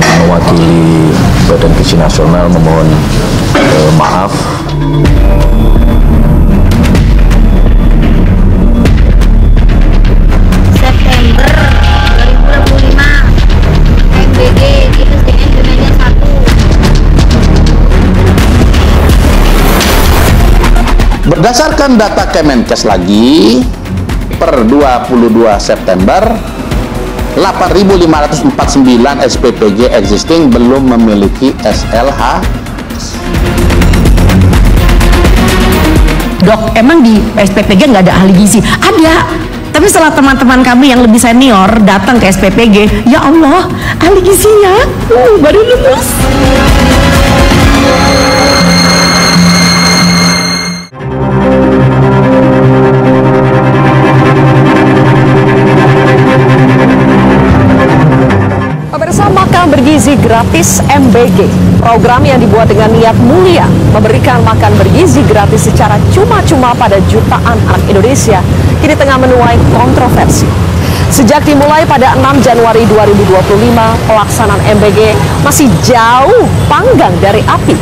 mewakili Badan Gizi Nasional memohon maaf. September 2025 MBG di SDN Gunanya 1. Berdasarkan data Kemenkes lagi, per 22 September 8.549 SPPG existing belum memiliki SLH. Dok, emang di SPPG nggak ada ahli gizi? Ada. Tapi setelah teman-teman kami yang lebih senior datang ke SPPG, ya Allah, ahli gizinya baru lulus. Makan bergizi gratis MBG, program yang dibuat dengan niat mulia memberikan makan bergizi gratis secara cuma-cuma pada jutaan anak Indonesia, kini tengah menuai kontroversi. Sejak dimulai pada 6 Januari 2025, pelaksanaan MBG masih jauh panggang dari api.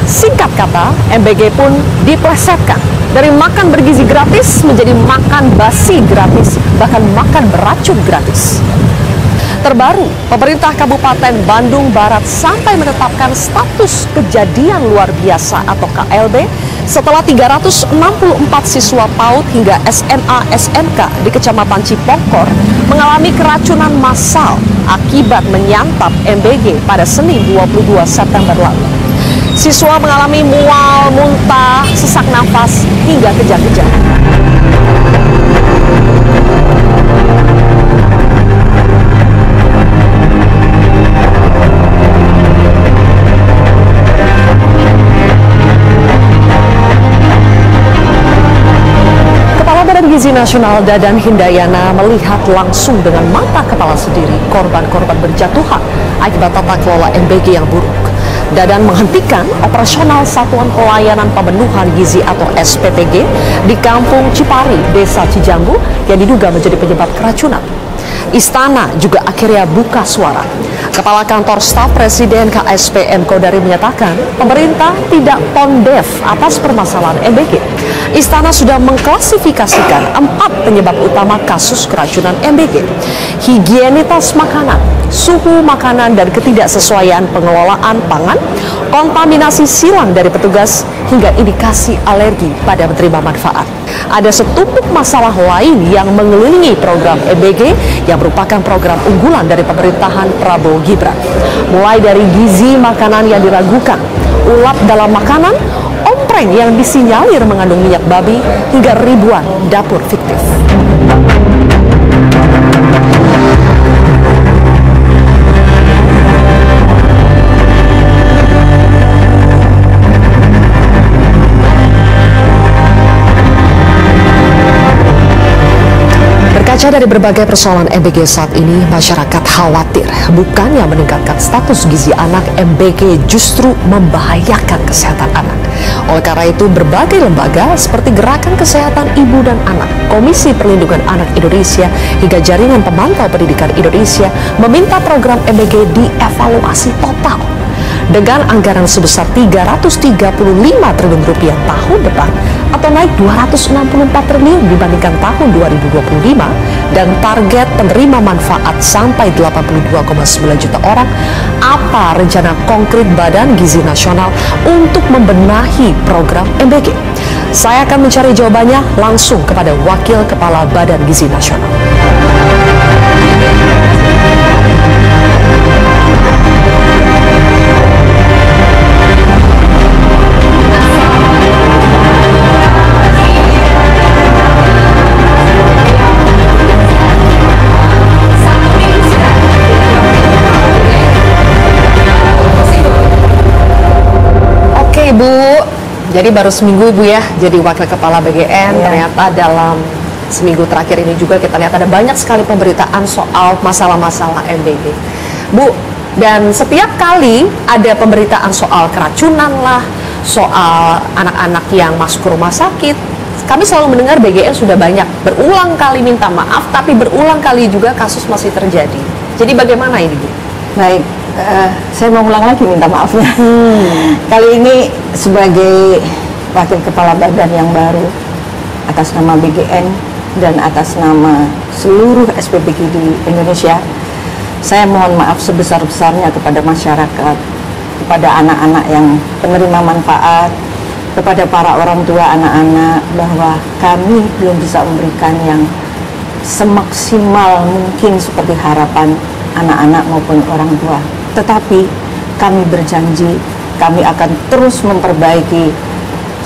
Singkat kata, MBG pun diplesetkan dari makan bergizi gratis menjadi makan basi gratis, bahkan makan beracun gratis. Terbaru, pemerintah Kabupaten Bandung Barat sampai menetapkan status kejadian luar biasa atau KLB setelah 364 siswa PAUD hingga SMA SMK di Kecamatan Cipongkor mengalami keracunan massal akibat menyantap MBG pada Senin 22 September lalu. Siswa mengalami mual, muntah, sesak nafas hingga kejang-kejang. Gizi Nasional Dadan Hindayana melihat langsung dengan mata kepala sendiri korban-korban berjatuhan akibat tata kelola MBG yang buruk. Dadan menghentikan operasional Satuan Pelayanan Pemenuhan Gizi atau SPPG di Kampung Cipari, Desa Cijambu yang diduga menjadi penyebab keracunan. Istana juga akhirnya buka suara. Kepala Kantor Staf Presiden KSPM Kodari menyatakan pemerintah tidak tone-deaf atas permasalahan MBG. Istana sudah mengklasifikasikan 4 penyebab utama kasus keracunan MBG. Higienitas makanan, suhu makanan dan ketidaksesuaian pengelolaan pangan, kontaminasi silang dari petugas, hingga indikasi alergi pada penerima manfaat. Ada setumpuk masalah lain yang mengelilingi program MBG yang merupakan program unggulan dari pemerintahan Prabowo Gibran. Mulai dari gizi makanan yang diragukan, ulap dalam makanan, ompreng yang disinyalir mengandung minyak babi, hingga ribuan dapur fiktif. Berkaca dari berbagai persoalan MBG saat ini, masyarakat khawatir bukannya meningkatkan status gizi anak, MBG justru membahayakan kesehatan anak. Oleh karena itu, berbagai lembaga seperti Gerakan Kesehatan Ibu dan Anak, Komisi Perlindungan Anak Indonesia, hingga Jaringan Pemantau Pendidikan Indonesia meminta program MBG dievaluasi total. Dengan anggaran sebesar 335 triliun rupiah tahun depan atau naik 264 triliun dibandingkan tahun 2025 dan target penerima manfaat sampai 82,9 juta orang, apa rencana konkret Badan Gizi Nasional untuk membenahi program MBG? Saya akan mencari jawabannya langsung kepada Wakil Kepala Badan Gizi Nasional. Bu, jadi baru seminggu Ibu ya jadi Wakil Kepala BGN. Ternyata dalam seminggu terakhir ini juga kita lihat ada banyak sekali pemberitaan soal masalah-masalah MBG, Bu. Dan setiap kali ada pemberitaan soal keracunan lah, soal anak-anak yang masuk ke rumah sakit, kami selalu mendengar BGN sudah banyak berulang kali minta maaf, tapi berulang kali juga kasus masih terjadi. Jadi bagaimana ini, Bu? Baik, Saya mau ulang lagi, minta maafnya. Kali ini sebagai Wakil Kepala Badan yang baru atas nama BGN dan atas nama seluruh SPPG di Indonesia, saya mohon maaf sebesar-besarnya kepada masyarakat, kepada anak-anak yang penerima manfaat, kepada para orang tua anak-anak, bahwa kami belum bisa memberikan yang semaksimal mungkin seperti harapan anak-anak maupun orang tua. Tetapi kami berjanji kami akan terus memperbaiki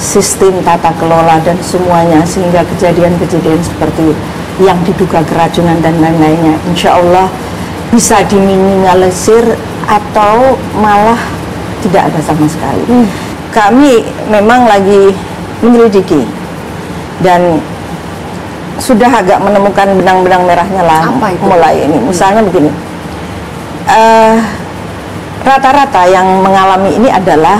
sistem tata kelola dan semuanya, sehingga kejadian-kejadian seperti yang diduga keracunan dan lain-lainnya insya Allah bisa diminimalisir atau malah tidak ada sama sekali. Kami memang lagi menyelidiki dan sudah agak menemukan benang-benang merahnya lah. Apa itu? Mulai ini, misalnya begini, rata-rata yang mengalami ini adalah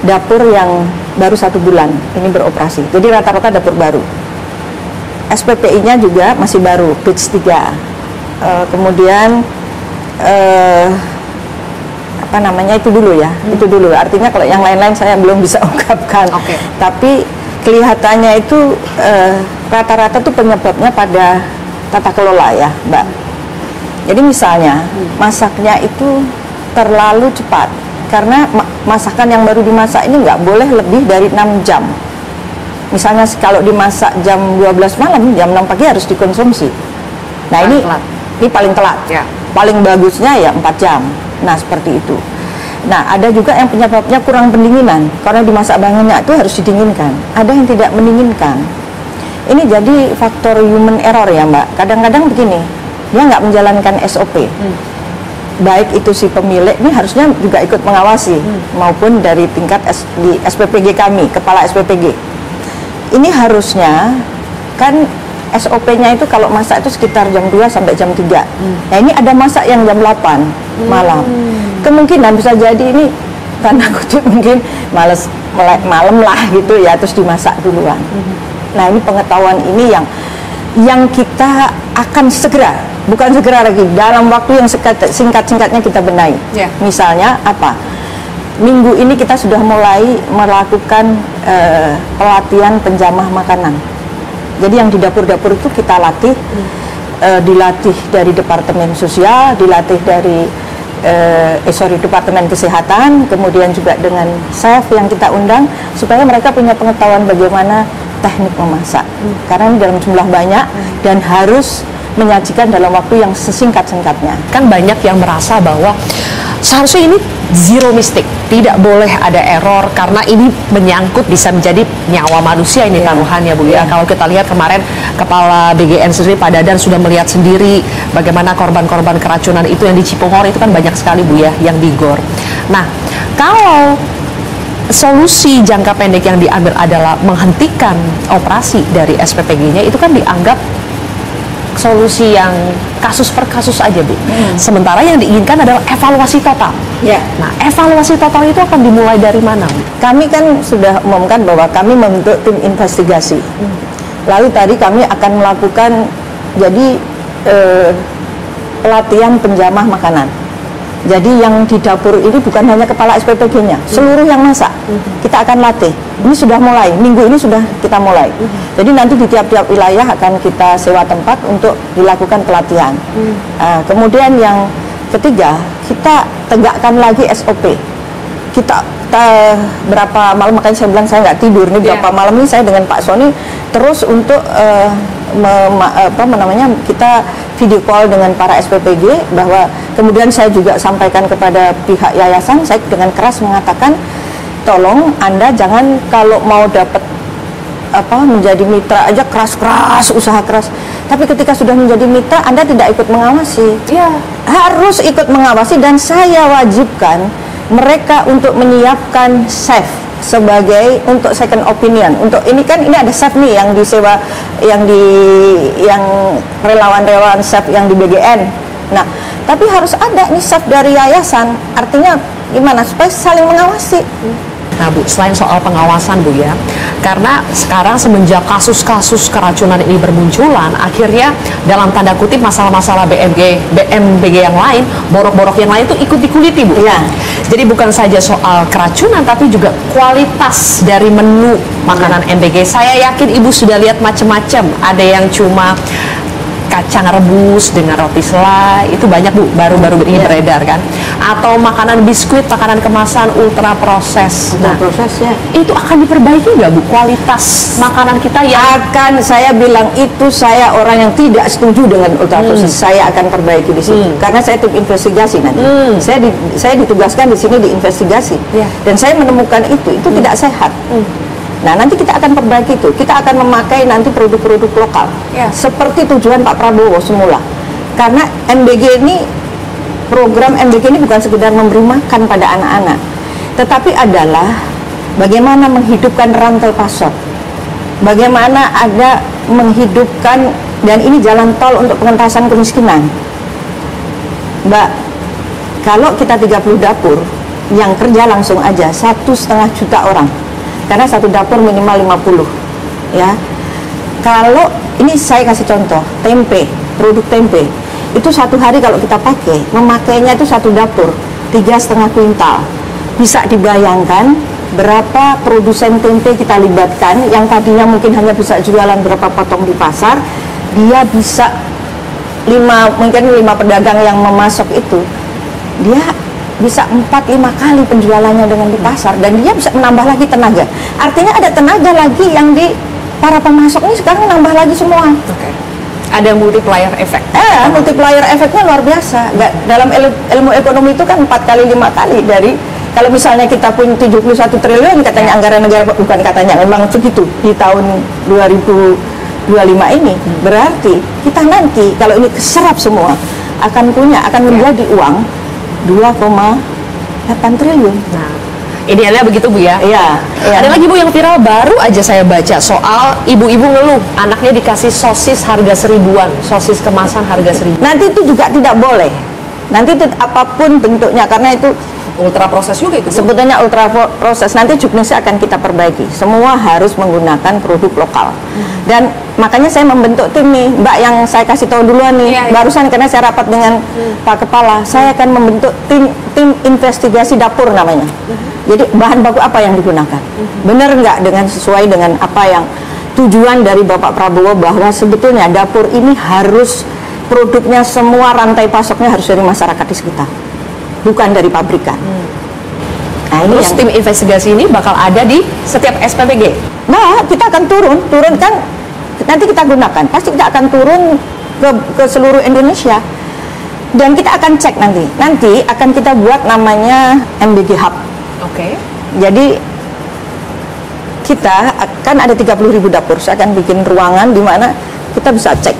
dapur yang baru 1 bulan ini beroperasi. Jadi rata-rata dapur baru. SPPI-nya juga masih baru, batch 3. Kemudian apa namanya, itu dulu ya, itu dulu. Artinya kalau yang lain-lain saya belum bisa ungkapkan. Tapi kelihatannya itu rata-rata tuh penyebabnya pada tata kelola ya, Mbak. Jadi misalnya masaknya itu terlalu cepat, karena masakan yang baru dimasak ini nggak boleh lebih dari 6 jam. Misalnya kalau dimasak jam 12 malam, jam 6 pagi harus dikonsumsi. Nah, ini paling telat. Paling bagusnya ya 4 jam. Nah, seperti itu. Nah, ada juga yang penyebabnya kurang pendinginan, karena dimasak banyak itu harus didinginkan. Ada yang tidak mendinginkan. Ini jadi faktor human error ya, Mbak. Kadang-kadang begini, dia nggak menjalankan SOP. Baik itu si pemilik, ini harusnya juga ikut mengawasi, maupun dari tingkat di SPPG kami, kepala SPPG. Ini harusnya kan SOP-nya itu kalau masak itu sekitar jam 2 sampai jam 3. Nah, ini ada masak yang jam 8 malam. Kemungkinan bisa jadi ini tanda kutip mungkin males malam lah gitu ya, terus dimasak duluan. Nah, ini pengetahuan ini yang kita akan segera, bukan segera lagi, dalam waktu yang singkat-singkatnya kita benahi. Misalnya apa? Minggu ini kita sudah mulai melakukan pelatihan penjamah makanan. Jadi yang di dapur-dapur itu kita latih, dilatih dari Departemen Sosial, dilatih dari Departemen Kesehatan, kemudian juga dengan chef yang kita undang, supaya mereka punya pengetahuan bagaimana teknik memasak. Karena ini dalam jumlah banyak dan harus menyajikan dalam waktu yang sesingkat-singkatnya. Kan banyak yang merasa bahwa seharusnya ini zero mistake, tidak boleh ada error, karena ini menyangkut bisa menjadi nyawa manusia ini taruhannya, Bu ya. Kalau kita lihat kemarin Kepala BGN sendiri, Pak Dadan, sudah melihat sendiri bagaimana korban-korban keracunan itu yang di Cipohor itu kan banyak sekali, Bu ya, yang di GOR. Nah, kalau solusi jangka pendek yang diambil adalah menghentikan operasi dari SPPG-nya, itu kan dianggap solusi yang kasus per kasus aja, Bu. Sementara yang diinginkan adalah evaluasi total. Nah, evaluasi total itu akan dimulai dari mana, Bu? Kami kan sudah umumkan bahwa kami membentuk tim investigasi. Lalu tadi kami akan melakukan pelatihan penjamah makanan. Jadi yang di dapur ini bukan hanya kepala SPPG-nya, seluruh yang masak kita akan latih. Ini sudah mulai, minggu ini sudah kita mulai. Jadi nanti di tiap-tiap wilayah akan kita sewa tempat untuk dilakukan pelatihan. Kemudian yang ketiga, kita tegakkan lagi SOP. Kita berapa malam, makanya saya bilang saya nggak tidur nih, berapa malam ini saya dengan Pak Sony terus untuk kita video call dengan para SPPG, bahwa kemudian saya juga sampaikan kepada pihak yayasan, saya dengan keras mengatakan, tolong Anda jangan kalau mau dapat menjadi mitra aja keras-keras, usaha keras, tapi ketika sudah menjadi mitra Anda tidak ikut mengawasi. Harus ikut mengawasi, dan saya wajibkan mereka untuk menyiapkan chef sebagai untuk second opinion. Untuk ini kan ini ada chef nih yang disewa, yang relawan-relawan chef yang di BGN. Nah, tapi harus ada nih chef dari yayasan. Artinya gimana supaya saling mengawasi. Nah Bu, selain soal pengawasan Bu ya, karena sekarang semenjak kasus-kasus keracunan ini bermunculan, akhirnya dalam tanda kutip masalah-masalah BMBG yang lain, borok-borok yang lain itu ikut dikuliti Bu. Iya. Jadi bukan saja soal keracunan, tapi juga kualitas dari menu makanan MBG. Saya yakin Ibu sudah lihat macam-macam. Ada yang cuma kacang rebus dengan roti selai, itu banyak Bu, baru-baru ini beredar kan. Atau makanan biskuit, makanan kemasan ultra proses. Nah, prosesnya itu akan diperbaiki nggak Bu kualitas makanan kita yang saya bilang itu, saya orang yang tidak setuju dengan ultra proses. Saya akan perbaiki di sini karena saya tim investigasi nanti. Saya ditugaskan di sini diinvestigasi dan saya menemukan itu tidak sehat. Nah, nanti kita akan perbaiki itu. Kita akan memakai nanti produk-produk lokal. Seperti tujuan Pak Prabowo semula. Karena MBG ini, program MBG ini bukan sekedar memberi makan pada anak-anak, tetapi adalah bagaimana menghidupkan rantai pasok. Bagaimana ada menghidupkan, dan ini jalan tol untuk pengentasan kemiskinan. Mbak, kalau kita 30 dapur, yang kerja langsung aja 1,5 juta orang. Karena satu dapur minimal 50 ya. Kalau ini saya kasih contoh, tempe, produk tempe itu satu hari kalau kita pakai, memakainya itu satu dapur 3,5 kuintal. Bisa dibayangkan berapa produsen tempe kita libatkan, yang tadinya mungkin hanya bisa jualan berapa potong di pasar, dia bisa mungkin 5 pedagang yang memasok itu, dia bisa 4-5 kali penjualannya dengan di pasar, dan dia bisa menambah lagi tenaga. Artinya ada tenaga lagi yang di para pemasok ini sekarang menambah lagi semua. Ada multiplier effect. Multiplier efeknya luar biasa. Dalam ilmu ekonomi itu kan 4 kali 5 kali dari, kalau misalnya kita punya 71 triliun katanya anggaran negara, bukan katanya, memang begitu di tahun 2025 ini. Berarti kita nanti kalau ini keserap semua akan menjadi uang 2,8 triliun. Nah, idealnya begitu Bu ya. Iya. Ada lagi Bu yang viral baru aja saya baca soal ibu-ibu ngeluh anaknya dikasih sosis harga 1000-an, sosis kemasan harga 1000. Nanti itu juga tidak boleh. Nanti itu apapun bentuknya, karena itu ultra proses juga itu. Sebetulnya ultra proses, nanti juknisnya akan kita perbaiki. Semua harus menggunakan produk lokal. Dan makanya saya membentuk tim nih, Mbak, yang saya kasih tahu duluan nih, barusan karena saya rapat dengan Pak Kepala, saya akan membentuk tim investigasi dapur namanya. Jadi bahan baku apa yang digunakan? Benar nggak sesuai dengan apa yang tujuan dari Bapak Prabowo, bahwa sebetulnya dapur ini harus produknya semua rantai pasoknya harus dari masyarakat di sekitar, bukan dari pabrikan. Nah, ini terus tim investigasi ini bakal ada di setiap SPPG. Nah, kita akan turun kan, nanti kita gunakan, pasti kita akan turun ke seluruh Indonesia, dan kita akan cek nanti akan kita buat namanya MBG Hub. Jadi kita akan ada 30.000 dapur. Saya akan bikin ruangan di mana kita bisa cek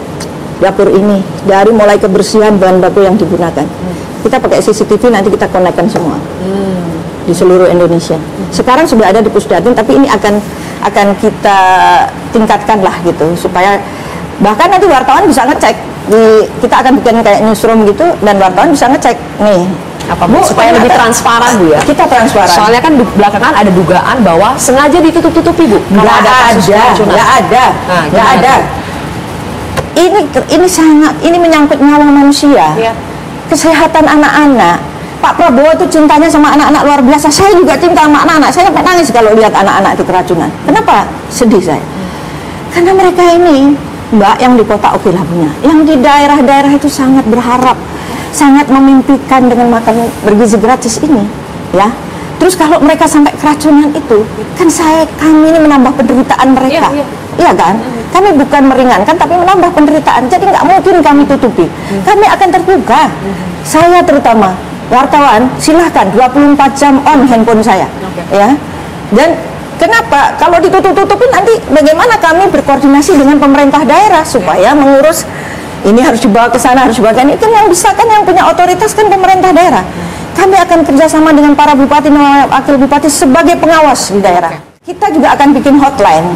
dapur ini dari mulai kebersihan bahan baku yang digunakan. Kita pakai CCTV, nanti kita konekkan semua di seluruh Indonesia. Sekarang sudah ada di Pusdatin, tapi ini akan kita tingkatkan lah gitu, supaya bahkan nanti wartawan bisa ngecek. Kita akan bikin kayak newsroom gitu, dan wartawan bisa ngecek nih apa Bu, supaya lebih transparan Bu ya. Kita transparan. Soalnya kan belakangan ada dugaan bahwa sengaja ditutup-tutupi Bu. Nggak ada. Ini menyangkut nyawa manusia. Kesehatan anak-anak. Pak Prabowo itu cintanya sama anak-anak luar biasa. Saya juga cinta sama anak-anak. Saya sampai nangis kalau lihat anak-anak itu keracunan. Kenapa sedih saya? Karena mereka ini, Mbak, yang di kota oke lah punya, yang di daerah-daerah itu sangat berharap, sangat memimpikan dengan makan bergizi gratis ini, ya. Terus kalau mereka sampai keracunan itu, kan kami ini menambah penderitaan mereka, iya kan? Kami bukan meringankan, tapi menambah penderitaan. Jadi nggak mungkin kami tutupi. Kami akan terbuka. Saya terutama wartawan, silahkan 24 jam on handphone saya, ya. Dan kenapa? Kalau ditutup-tutupin nanti bagaimana kami berkoordinasi dengan pemerintah daerah supaya mengurus ini, harus dibawa ke sana, harus dibawa ke ini. Kan yang bisa, kan yang punya otoritas kan pemerintah daerah. Kami akan kerjasama dengan para bupati dan wakil bupati sebagai pengawas di daerah. Kita juga akan bikin hotline,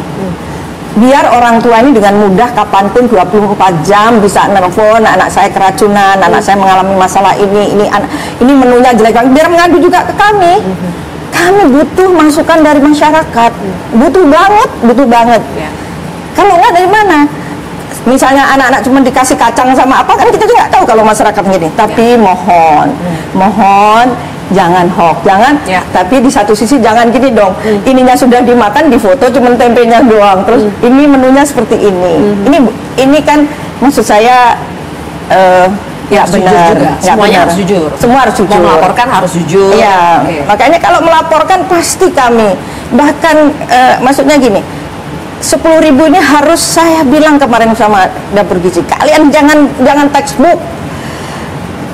biar orang tua ini dengan mudah kapanpun 24 jam bisa nelfon, anak saya keracunan, anak saya mengalami masalah ini menunya jelek banget, biar mengadu juga ke kami. kami butuh masukan dari masyarakat, butuh banget. Kalau nggak dari mana? Misalnya anak-anak cuma dikasih kacang sama apa, kan kita juga nggak tahu kalau masyarakat gini. Tapi mohon jangan hoax, tapi di satu sisi jangan gini dong. Ininya sudah dimakan, di foto cuma tempenya doang. Terus ini menunya seperti ini. Ini kan maksud saya benar. Semuanya harus jujur. Semua harus jujur. Mau melaporkan harus jujur. Iya. Makanya kalau melaporkan pasti kami. Bahkan maksudnya gini. 10.000 ini harus saya bilang kemarin sama dapur gizi, kalian jangan textbook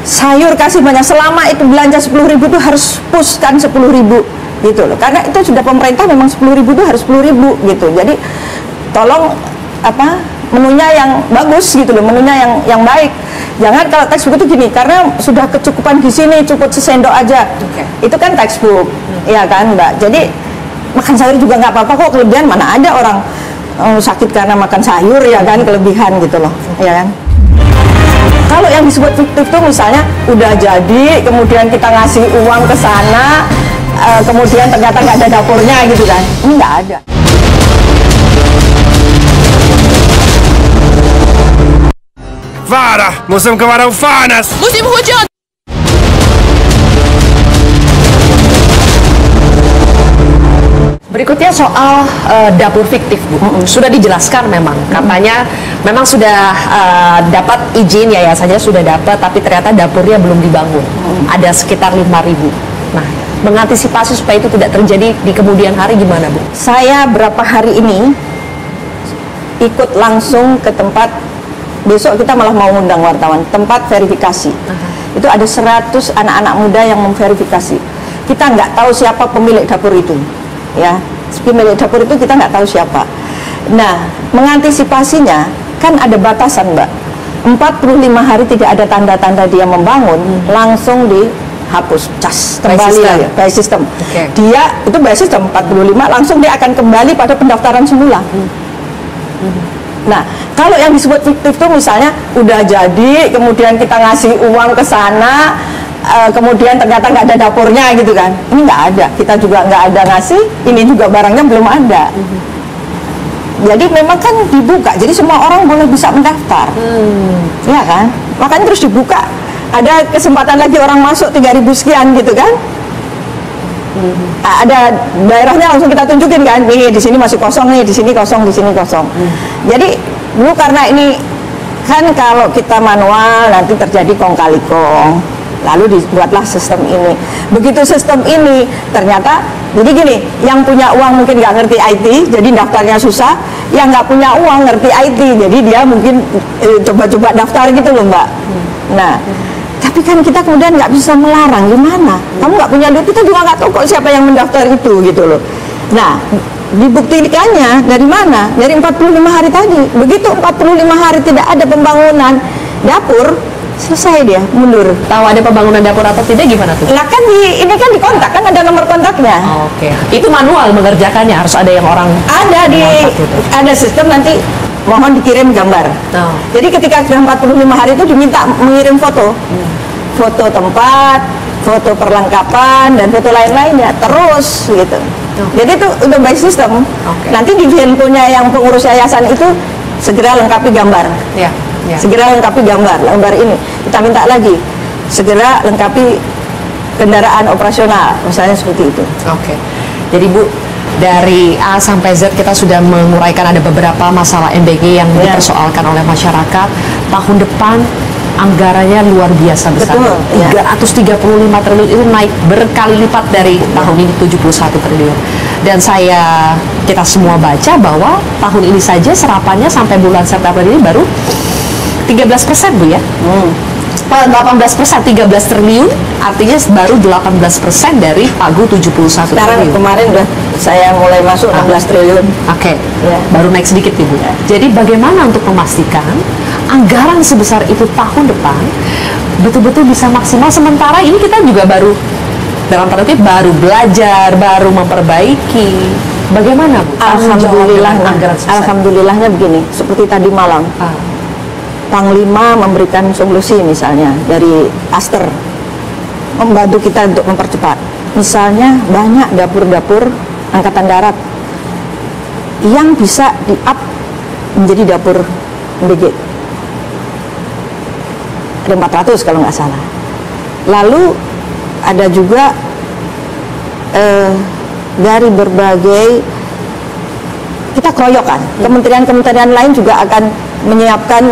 sayur kasih banyak, selama itu belanja 10.000 itu harus pushkan 10.000 gitu loh, karena itu sudah pemerintah memang 10.000 itu harus 10.000 gitu. Jadi tolong menunya yang bagus gitu loh, menunya yang baik. Jangan kalau textbook itu gini, karena sudah kecukupan gizi nih, cukup sesendok aja. Itu kan textbook, ya kan Mbak. Jadi makan sayur juga nggak apa-apa kok, kelebihan mana ada orang sakit karena makan sayur, ya kan, kelebihan gitu loh, ya kan. Kalau yang disebut fiktif itu misalnya udah jadi, kemudian kita ngasih uang ke sana, kemudian ternyata nggak ada dapurnya gitu kan, ini nggak ada. Farah, musim kemarau panas. Musim hujan. Berikutnya soal dapur fiktif, Bu. Sudah dijelaskan memang, katanya memang sudah dapat izin, yayasannya sudah dapat, tapi ternyata dapurnya belum dibangun. Ada sekitar 5.000. Nah, mengantisipasi supaya itu tidak terjadi di kemudian hari gimana, Bu? Saya berapa hari ini ikut langsung ke tempat, besok kita malah mau ngundang wartawan, tempat verifikasi. Itu ada 100 anak-anak muda yang memverifikasi. Kita nggak tahu siapa pemilik dapur itu. Ya, pemilik dapur itu kita nggak tahu siapa. Nah, mengantisipasinya kan ada batasan, Mbak. 45 hari tidak ada tanda-tanda dia membangun, langsung dihapus, cas, kembali lagi, by system. Dia itu by system 45, langsung dia akan kembali pada pendaftaran semula. Nah, kalau yang disebut fiktif itu misalnya udah jadi, kemudian kita ngasih uang ke sana, kemudian ternyata nggak ada dapurnya gitu kan, ini nggak ada, kita juga nggak ada ngasih, ini juga barangnya belum ada. Jadi memang kan dibuka, jadi semua orang boleh bisa mendaftar, ya kan, makanya terus dibuka, ada kesempatan lagi orang masuk 3.000 sekian gitu kan. Ada daerahnya langsung kita tunjukin kan, nih di sini masih kosong, nih di sini kosong, di sini kosong. Jadi dulu karena ini kan kalau kita manual nanti terjadi kong kali kong, lalu dibuatlah sistem ini. Begitu sistem ini ternyata jadi gini, yang punya uang mungkin nggak ngerti IT, jadi daftarnya susah. Yang nggak punya uang ngerti IT, jadi dia mungkin coba-coba daftar gitu loh, Mbak. Nah, tapi kan kita kemudian nggak bisa melarang, gimana? Kamu nggak punya duit, kita juga nggak tahu kok siapa yang mendaftar itu gitu loh. Nah, dibuktikannya dari mana? Dari 45 hari tadi. Begitu 45 hari tidak ada pembangunan dapur, selesai dia mundur. Tahu ada pembangunan dapur atau tidak gimana tuh? Lah kan ini kan di kontak, kan ada nomor kontaknya. Itu manual mengerjakannya, harus ada yang orang ada sistem, nanti mohon dikirim gambar. Jadi ketika sudah 45 hari itu diminta mengirim foto. Foto tempat, foto perlengkapan, dan foto lain-lainnya terus gitu. Jadi itu udah by system. Nanti di handphonenya yang pengurus yayasan itu segera lengkapi gambar. Segera lengkapi gambar ini. Kita minta lagi segera lengkapi kendaraan operasional, misalnya seperti itu. Jadi Bu, dari A sampai Z kita sudah menguraikan ada beberapa masalah MBG yang dipersoalkan oleh masyarakat. Tahun depan anggarannya luar biasa besar. 335 triliun itu naik berkali lipat dari tahun ini 71 triliun. Dan kita semua baca bahwa tahun ini saja serapannya sampai bulan September ini baru 13% Bu ya. 18%, 13 triliun artinya baru 18% dari pagu 71 triliun. Kemarin udah saya mulai masuk 16 triliun. Baru naik sedikit Ibu. Jadi bagaimana untuk memastikan anggaran sebesar itu tahun depan betul-betul bisa maksimal, sementara ini kita juga baru dalam tanda kutip baru belajar, baru memperbaiki. Bagaimana Bu? Alhamdulillahnya begini, seperti tadi malam. Panglima memberikan solusi misalnya dari Aster, membantu kita untuk mempercepat. misalnya banyak dapur-dapur angkatan darat yang bisa di-up menjadi dapur MBG. Ada 400 kalau nggak salah. Lalu ada juga dari berbagai, kita keroyokan, kementerian-kementerian lain juga akan menyiapkan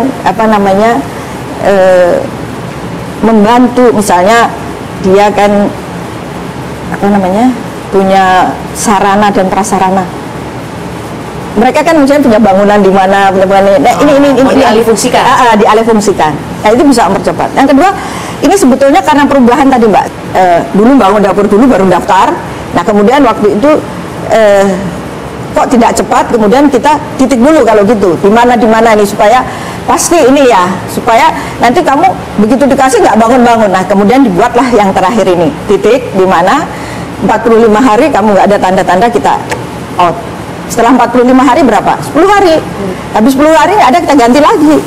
membantu, misalnya dia kan punya sarana dan prasarana. Mereka kan misalnya punya bangunan di mana, ini dialihfungsikan. Dialihfungsikan. Nah, itu bisa mempercepat. Yang kedua, ini sebetulnya karena perubahan tadi, Mbak. Dulu bangun dapur dulu baru daftar. Nah, kemudian waktu itu kok tidak cepat, kemudian kita titik dulu kalau gitu. Di mana ini supaya pasti ini ya, supaya nanti kamu begitu dikasih nggak bangun-bangun. Nah, kemudian dibuatlah yang terakhir ini, titik di mana 45 hari kamu nggak ada tanda-tanda, kita out. Setelah 45 hari berapa? 10 hari. Habis 10 hari nggak ada, kita ganti lagi.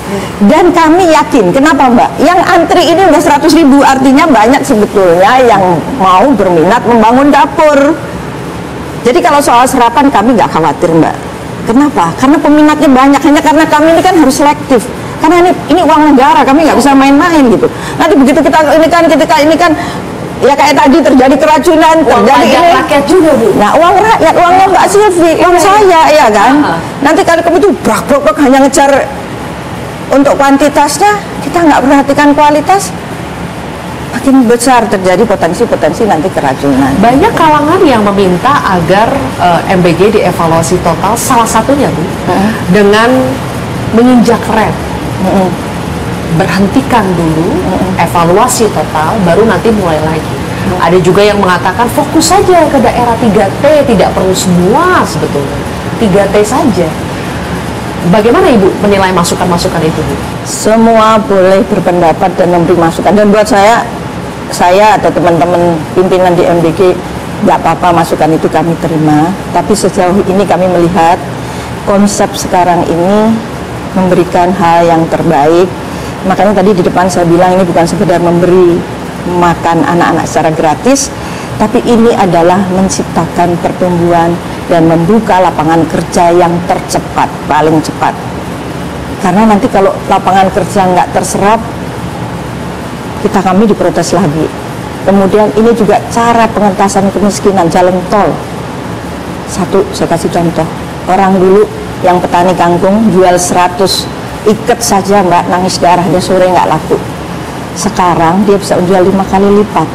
Dan kami yakin, kenapa Mbak? Yang antri ini udah 100.000, artinya banyak sebetulnya yang mau berminat membangun dapur. Jadi kalau soal serapan kami nggak khawatir Mbak. Kenapa? Karena peminatnya banyak, hanya karena kami ini kan harus selektif. Karena ini uang negara, kami nggak bisa main-main gitu. Nanti begitu ketika ini kan ya kayak tadi terjadi keracunan, terjadi ini rakyat juga Bu. Nah, uang rakyat, uangnya Mbak Silvi, uang saya ya kan. Nanti kalau kamu itu brak-brak hanya ngejar untuk kuantitasnya, kita nggak perhatikan kualitas, makin besar terjadi potensi nanti keracunan. Banyak kalangan yang meminta agar MBG dievaluasi total, salah satunya Bu, dengan menginjak rem. Berhentikan dulu, evaluasi total, baru nanti mulai lagi. Ada juga yang mengatakan fokus saja ke daerah 3T, tidak perlu semua sebetulnya, 3T saja. Bagaimana Ibu menilai masukan-masukan itu Bu? Semua boleh berpendapat dan memberi masukan, dan buat saya atau teman-teman pimpinan di MBG, nggak apa-apa masukan itu kami terima. Tapi sejauh ini kami melihat konsep sekarang ini memberikan hal yang terbaik. Makanya tadi di depan saya bilang ini bukan sekedar memberi makan anak-anak secara gratis, tapi ini adalah menciptakan pertumbuhan dan membuka lapangan kerja yang tercepat, paling cepat. Karena nanti kalau lapangan kerja nggak terserap, kami diprotes lagi. Kemudian ini juga cara pengentasan kemiskinan, jalan tol. Satu, saya kasih contoh. Orang dulu yang petani kangkung jual 100 ikat saja Mbak, nangis darah, dia sore nggak laku. Sekarang dia bisa menjual 5 kali lipat.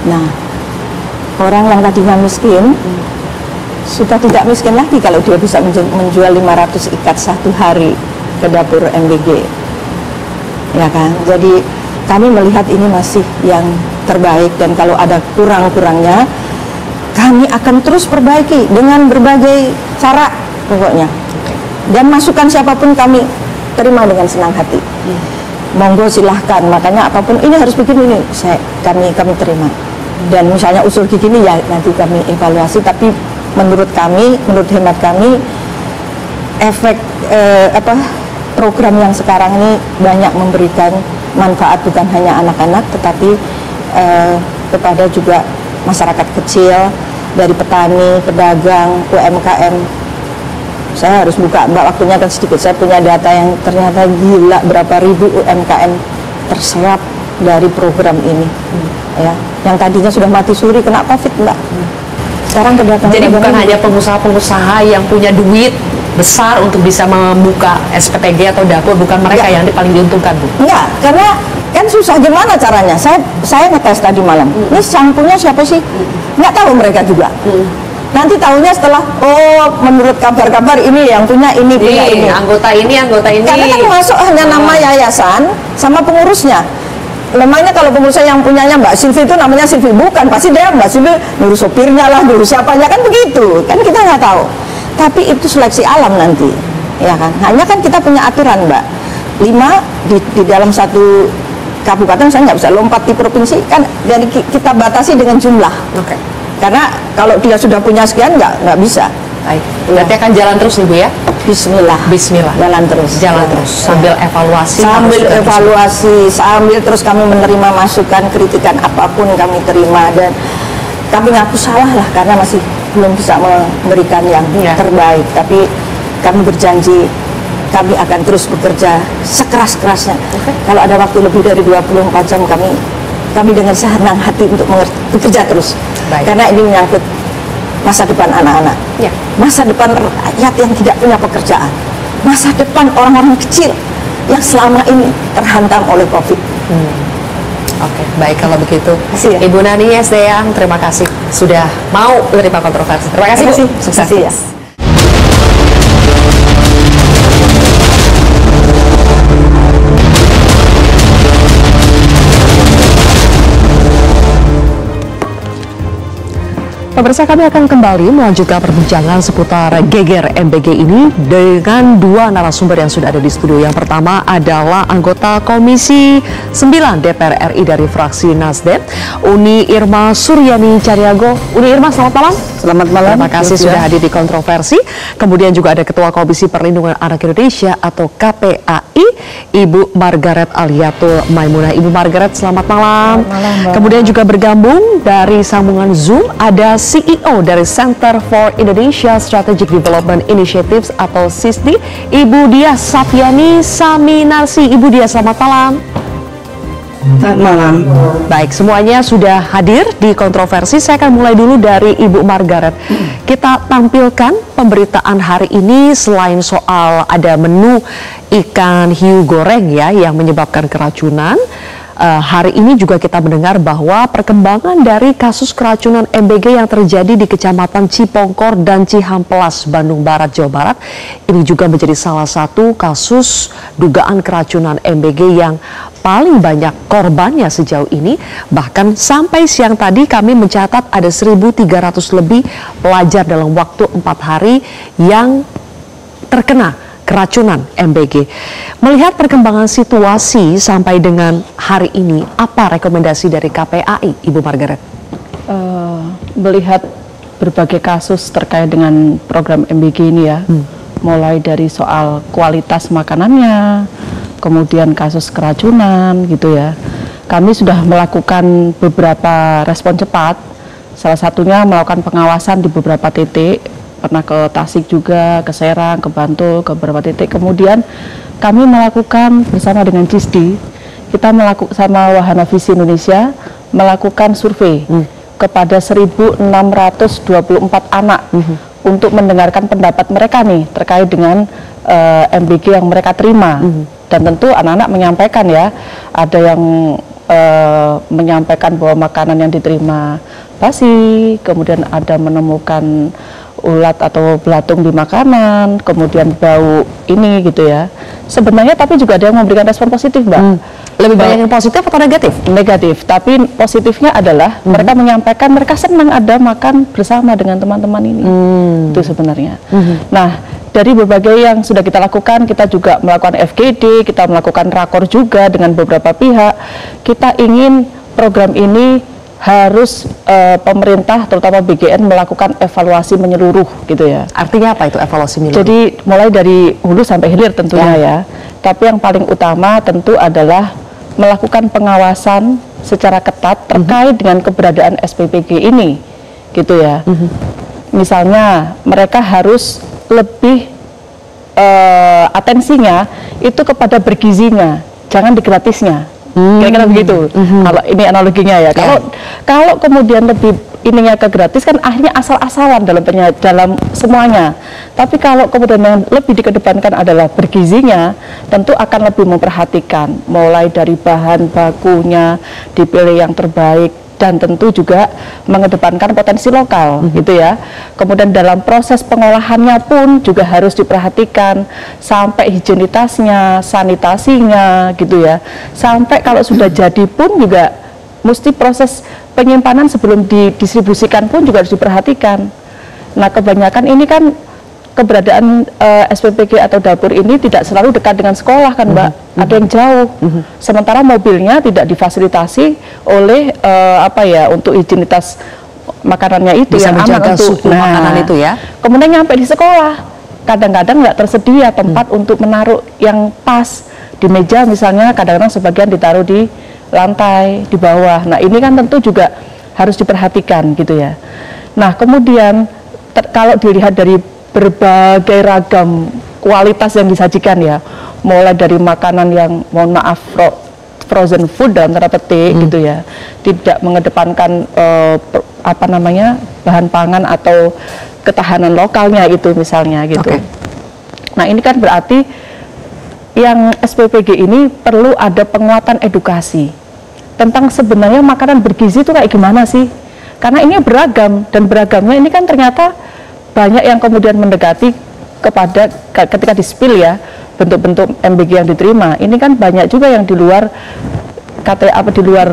Nah, orang yang tadinya miskin sudah tidak miskin lagi kalau dia bisa menjual 500 ikat satu hari ke dapur MBG, ya kan? Jadi kami melihat ini masih yang terbaik, dan kalau ada kurang-kurangnya kami akan terus perbaiki dengan berbagai cara pokoknya. Dan masukan siapapun kami terima dengan senang hati. Monggo silahkan, makanya apapun ini harus begini, ini kami terima. Dan misalnya usul gini ya nanti kami evaluasi, tapi menurut hemat kami efek program yang sekarang ini banyak memberikan manfaat bukan hanya anak-anak, tetapi kepada juga masyarakat kecil, dari petani, pedagang, UMKM. Saya harus buka Mbak, waktunya kan sedikit. Saya punya data yang ternyata gila, berapa ribu UMKM terserap dari program ini. Ya, yang tadinya sudah mati suri kena COVID Mbak. Sekarang kedatangan. Jadi bukan hanya pengusaha-pengusaha yang punya duit besar untuk bisa membuka SPPG atau dapur, bukan mereka yang paling diuntungkan Bu? Enggak, karena kan susah, gimana caranya? Saya ngetes tadi malam. Ini sampulnya siapa sih? Nggak tahu mereka juga. Nanti tahunya setelah, menurut kabar-kabar ini yang punya ini, punya ini. Anggota ini. Karena kan masuk hanya nama yayasan sama pengurusnya. Memangnya kalau pengurusnya yang punyanya Mbak Silvi itu namanya Silvi, bukan. Pasti dia Mbak Silvi ngurus sopirnya lah, ngurus siapanya, kan begitu. Kan kita nggak tahu. Tapi itu seleksi alam nanti, ya kan. Hanya kan kita punya aturan Mbak. 5 di dalam satu kabupaten, saya nggak bisa lompat di provinsi kan, jadi kita batasi dengan jumlah. Karena kalau dia sudah punya sekian nggak bisa. Baik. Berarti akan jalan terus nih Bu ya? Bismillah. Bismillah. Jalan terus. Jalan terus. Sambil evaluasi. Sambil evaluasi, sambil terus kami menerima masukan, kritikan apapun kami terima, dan kami ngaku salah lah karena masih belum bisa memberikan yang terbaik. Tapi kami berjanji kami akan terus bekerja sekeras-kerasnya. Kalau ada waktu lebih dari 24 jam kami dengan senang hati untuk bekerja terus. Baik. Karena ini menyangkut masa depan anak-anak, masa depan rakyat yang tidak punya pekerjaan, masa depan orang-orang kecil yang selama ini terhantam oleh COVID. Oke, baik kalau begitu. Kasih ya. Ibu Nani SDM, terima kasih sudah mau menerima kontroversi. Terima kasih Bu. Sukses. Kasih ya. Pemirsa, kami akan kembali melanjutkan perbincangan seputar geger MBG ini dengan dua narasumber yang sudah ada di studio. Yang pertama adalah anggota Komisi 9 DPR RI dari fraksi Nasdem, Uni Irma Suryani Cariago. Uni Irma, selamat malam. Selamat malam. Terima kasih sudah hadir di kontroversi. Kemudian juga ada Ketua Komisi Perlindungan Anak Indonesia atau KPAI, Ibu Margaret Aliatul Maimunah. Ibu Margaret, selamat malam. Selamat malam, Mbak. Kemudian juga bergabung dari sambungan Zoom ada CEO dari Center for Indonesia Strategic Development Initiatives atau CISDI, Ibu Diah Safiani Saminarsi. Ibu Diah, selamat malam. Selamat malam. Baik, semuanya sudah hadir di kontroversi. Saya akan mulai dulu dari Ibu Margaret. Kita tampilkan pemberitaan hari ini selain soal ada menu ikan hiu goreng ya yang menyebabkan keracunan. Hari ini juga kita mendengar bahwa perkembangan dari kasus keracunan MBG yang terjadi di Kecamatan Cipongkor dan Cihampelas, Bandung Barat, Jawa Barat, ini juga menjadi salah satu kasus dugaan keracunan MBG yang paling banyak korbannya sejauh ini. Bahkan sampai siang tadi kami mencatat ada 1.300 lebih pelajar dalam waktu 4 hari yang terkena keracunan MBG. Melihat perkembangan situasi sampai dengan hari ini, apa rekomendasi dari KPAI, Ibu Margaret? Melihat berbagai kasus terkait dengan program MBG ini ya, mulai dari soal kualitas makanannya, kemudian kasus keracunan gitu ya. Kami sudah melakukan beberapa respon cepat, salah satunya melakukan pengawasan di beberapa titik, pernah ke Tasik juga, ke Serang, ke Bantul, ke beberapa titik. Kemudian kami melakukan bersama dengan CISDI, kita melakukan sama Wahana Visi Indonesia melakukan survei kepada 1.624 anak untuk mendengarkan pendapat mereka nih terkait dengan MBG yang mereka terima. Dan tentu anak-anak menyampaikan ya, ada yang menyampaikan bahwa makanan yang diterima basi, kemudian ada menemukan ulat atau belatung di makanan, kemudian bau ini gitu ya. Sebenarnya tapi juga ada yang memberikan respon positif, Mbak. Lebih banyak yang positif atau negatif? Negatif, tapi positifnya adalah mereka menyampaikan mereka senang ada makan bersama dengan teman-teman ini. Itu sebenarnya. Nah, dari berbagai yang sudah kita lakukan, kita juga melakukan FGD, kita melakukan rakor juga dengan beberapa pihak. Kita ingin program ini harus pemerintah terutama BGN melakukan evaluasi menyeluruh gitu ya. Artinya apa itu evaluasi menyeluruh? Jadi mulai dari hulu sampai hilir tentunya ya. Tapi yang paling utama tentu adalah melakukan pengawasan secara ketat terkait dengan keberadaan SPPG ini gitu ya. Misalnya mereka harus lebih atensinya itu kepada bergizinya, jangan di gratisnya. Kira-kira begitu. Kalau ini analoginya ya. Kalau kemudian lebih ininya ke gratis kan akhirnya asal-asalan dalam semuanya. Tapi kalau kemudian yang lebih dikedepankan adalah bergizinya, tentu akan lebih memperhatikan mulai dari bahan bakunya dipilih yang terbaik, dan tentu juga mengedepankan potensi lokal gitu ya. Kemudian dalam proses pengolahannya pun juga harus diperhatikan sampai higienitasnya, sanitasinya gitu ya. Sampai kalau sudah jadi pun juga mesti proses penyimpanan sebelum didistribusikan pun juga harus diperhatikan. Nah, kebanyakan ini kan keberadaan SPPG atau dapur ini tidak selalu dekat dengan sekolah kan, Mbak. Ada yang jauh. Sementara mobilnya tidak difasilitasi oleh untuk higienitas makanannya itu bisa yang aman menjaga untuk suhu makanan itu ya. Kemudian nyampe di sekolah, kadang-kadang nggak tersedia tempat untuk menaruh yang pas di meja, misalnya kadang-kadang sebagian ditaruh di lantai di bawah. Nah ini kan tentu juga harus diperhatikan gitu ya. Nah kemudian kalau dilihat dari berbagai ragam kualitas yang disajikan ya, mulai dari makanan yang mohon maaf frozen food dalam tanda petik gitu ya, tidak mengedepankan apa namanya bahan pangan atau ketahanan lokalnya itu misalnya gitu. Nah ini kan berarti yang SPPG ini perlu ada penguatan edukasi tentang sebenarnya makanan bergizi itu kayak gimana sih, karena ini beragam, dan beragamnya ini kan ternyata banyak yang kemudian mendekati kepada ketika di-spill ya bentuk-bentuk MBG yang diterima. Ini kan banyak juga yang di luar di luar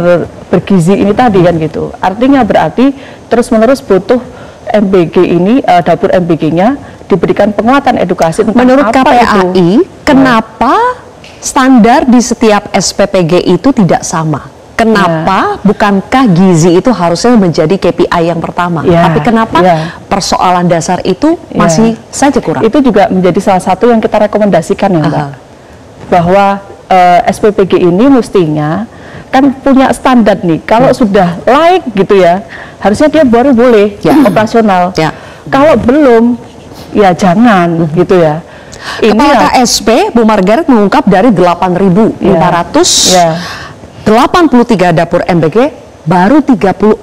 bergizi ini tadi kan gitu. Artinya berarti terus-menerus butuh MBG ini, dapur MBG-nya diberikan penguatan edukasi tentang menurut apa KPAI, itu. kenapa standar di setiap SPPG itu tidak sama? Kenapa bukankah gizi itu harusnya menjadi KPI yang pertama? Tapi kenapa persoalan dasar itu masih saja kurang? Itu juga menjadi salah satu yang kita rekomendasikan ya Mbak, bahwa SPPG ini mestinya kan punya standar nih. Kalau sudah laik gitu ya, harusnya dia baru boleh operasional. Kalau belum, ya jangan gitu ya. Kepala KSP Bu Margaret mengungkap dari 8.583 dapur MBG baru 34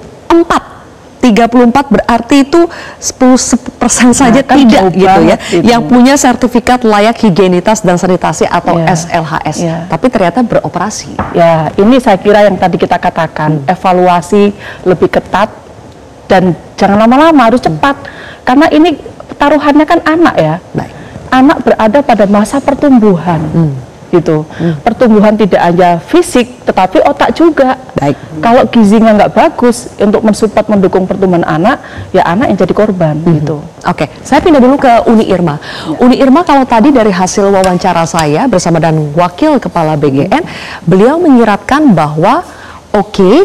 berarti itu 10% saja kan tidak gitu ya itu. Yang punya sertifikat layak higienitas dan sanitasi atau SLHS tapi ternyata beroperasi. Ya ini saya kira yang tadi kita katakan, evaluasi lebih ketat dan jangan lama-lama, harus cepat, karena ini taruhannya kan anak ya. Anak berada pada masa pertumbuhan gitu. Pertumbuhan tidak hanya fisik tetapi otak juga. Kalau gizinya nggak bagus untuk mensupport mendukung pertumbuhan anak, ya anak yang jadi korban gitu. Saya pindah dulu ke Uni Irma. Uni Irma, kalau tadi dari hasil wawancara saya bersama dan Wakil Kepala BGN, beliau menyiratkan bahwa